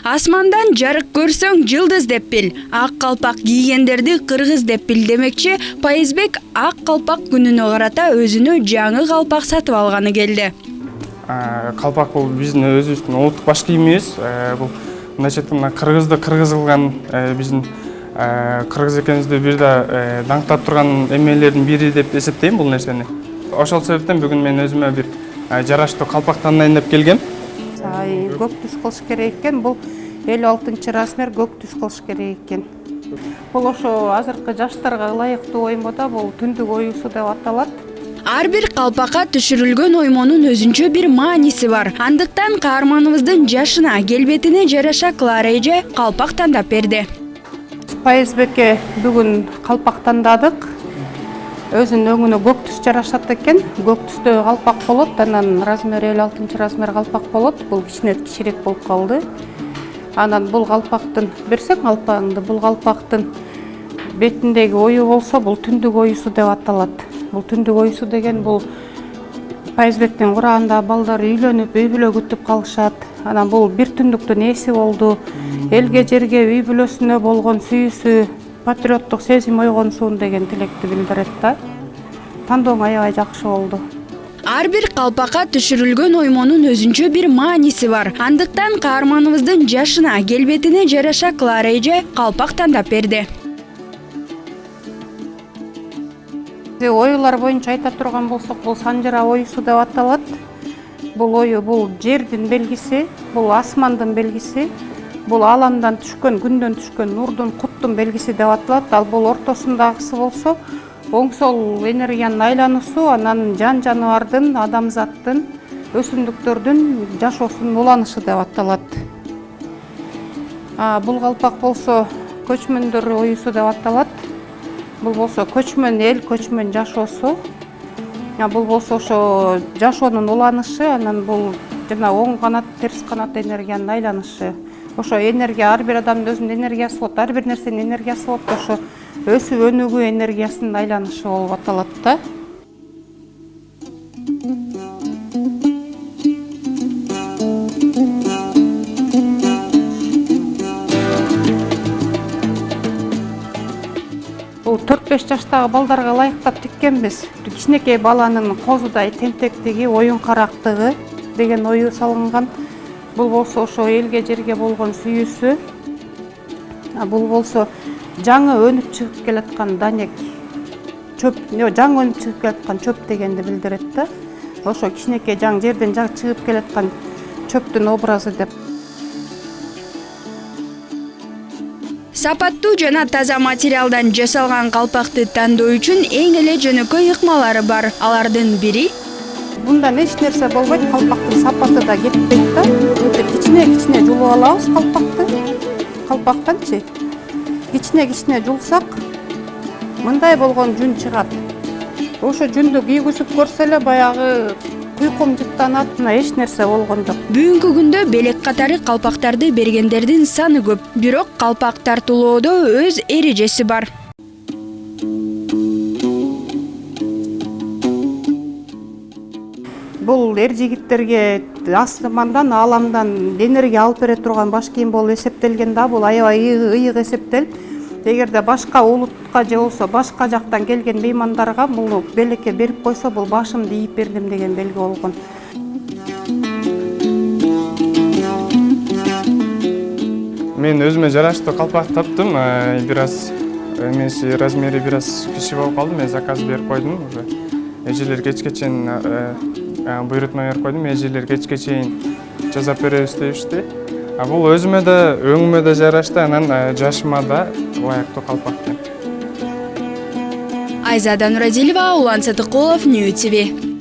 Асмандан жарык көрсөң жылдыз деп бил. Ак калпак кийгендерди кыргыз деп бил демекчи, Пайызбек ак калпак күнүнө карата өзүнө жаңы калпак сатып алганы келди. Калпак бул биздин өзүбүздүн улуттук баш кийимибиз. Бул мындайча айтканда кыргызды кыргыз кылган биздин кыргыз экенибизди бир да даңктап турган эмелердин бири деп эсептейм бул нерсени. Ошол себептен бүгүн мен өзүмө бир жараштуу калпак тандайын деп келгем. Көк түс кылыш керек экен. Бул 56 размер көк түс кылыш керек экен. Бул ошо азыркы жаштарга ылайыктуу оймо да, бул түндүк оюусу деп аталат. Ар бир калпакка түшүрүлгөн оймонун өзүнчө бир мааниси бар. Андыктан каарманыбыздын жашына, келбетине жараша Клара эже калпак тандап берди. Пайызбекке бүгүн калпак тандадык. Өзүнүн өңүнө көк түс жарашат экен. Көк түстө калпак болот, анан размери 56 размер калпак болот. Бул кичине кичирээк болуп калды. Анан бул калпактын берсең калпагыңды, бул калпактын бетиндеги ою болсо, бул түндүк оюусу деп аталат. Бул түндүк оюусу деген бул Пайызбектин курагында балдар үйлөнүп, үй бүлө күтүп калышат. Анан бул бир түндүктүн ээси болду. Элге жерге үй бүлөсүнө болгон сүйүүсү, патриоттук сезим ойгонсун деген тилекти билдирет да. Тандооң аябай жакшы болду. Ар бир калпакка түшүрүлгөн оймонун өзүнчө бир мааниси бар. Андыктан каарманыбыздын жашына, келбетине жараша Клара эже калпак тандап берди. Оюлар боюнча айта турган болсок, бул санжыра оюусу деп аталат. Бул ою бул жердин белгиси, бул асмандын белгиси, бул аламдан түшкөн, күндөн түшкөн нурдун, куттун белгиси деп аталат. Ал бул ортосундагысы болсо, оң сол энергиянын айлануусу, анан жан жаныбардын, адамзаттын, өсүмдүктөрдүн жашоосунун уланышы деп аталат. Бул калпак болсо көчмөндөр оюусу деп аталат. Бул болсо көчмөн эл, көчмөн жашоосу. Бул болсо ошо жашоонун уланышы, анан бул жана оң канат, терс канат энергиянын айланышы. Ошо энергия, ар бир адамдын өзүнүн энергиясы болот, ар бир нерсенин энергиясы болот, ошо өсүп өнүгүү энергиясынын айланышы болуп аталат да. Бул 4-5 жаштагы балдарга ылайыктап тиккенбиз. Кичинекей баланын козудай тентектиги, оюн карактыгы деген ою салынган. Бул болсо ошо элге жерге болгон сүйүүсү. Бул болсо жаңы өнүп чыгып келаткан данек чөп, жаңы өнүп чыгып келаткан чөп дегенди билдирет да. Ошо кичинекей жерден чыгып келаткан чөптүн образы деп. Сапаттуу жана таза материалдан жасалган калпакты тандоо үчүн эң эле жөнөкөй ыкмалары бар. Алардын бири Bundan эч нерсе болбойт, калпактын сапаты да кетпейт да. Кичине жулуп алабыз калпакты. Калпактанчы кичине жулсак, мындай болгон жүн чыгат. Ошо жүндү кийгүзүп көрсө эле баягы куйкум жыттанат, эч нерсе болгон жок. Бүгүнкү күндө белек катары калпактарды бергендердин саны көп. Бирок калпак тартуулоодо өз эрежеси бар. Бул эр жигиттерге асмандан, аламдан энергия алып бере турган баш кийим болуп эсептелген да, бул аябай ыйык эсептелип. Эгерде башка улутка же болсо башка жактан келген меймандарга бул белекке берип койсо, бул башымды ийип бердим деген белги болгон. Мен өзүмө жараштуу калпак таптым. Бир аз эмеси размери бир аз кичи болуп калды. Мен заказ берип койдум уже. Эжелер кечке чейин буйрутма берип койдум. Эжелер кечке чейин жасап беребиз deyишти. Бул өзүмө да, өңүмө да жарашты, анан жашыма да ылайыктуу калпак. Айзада Нурадилова, Улан Садыкулов, Нью ТВ.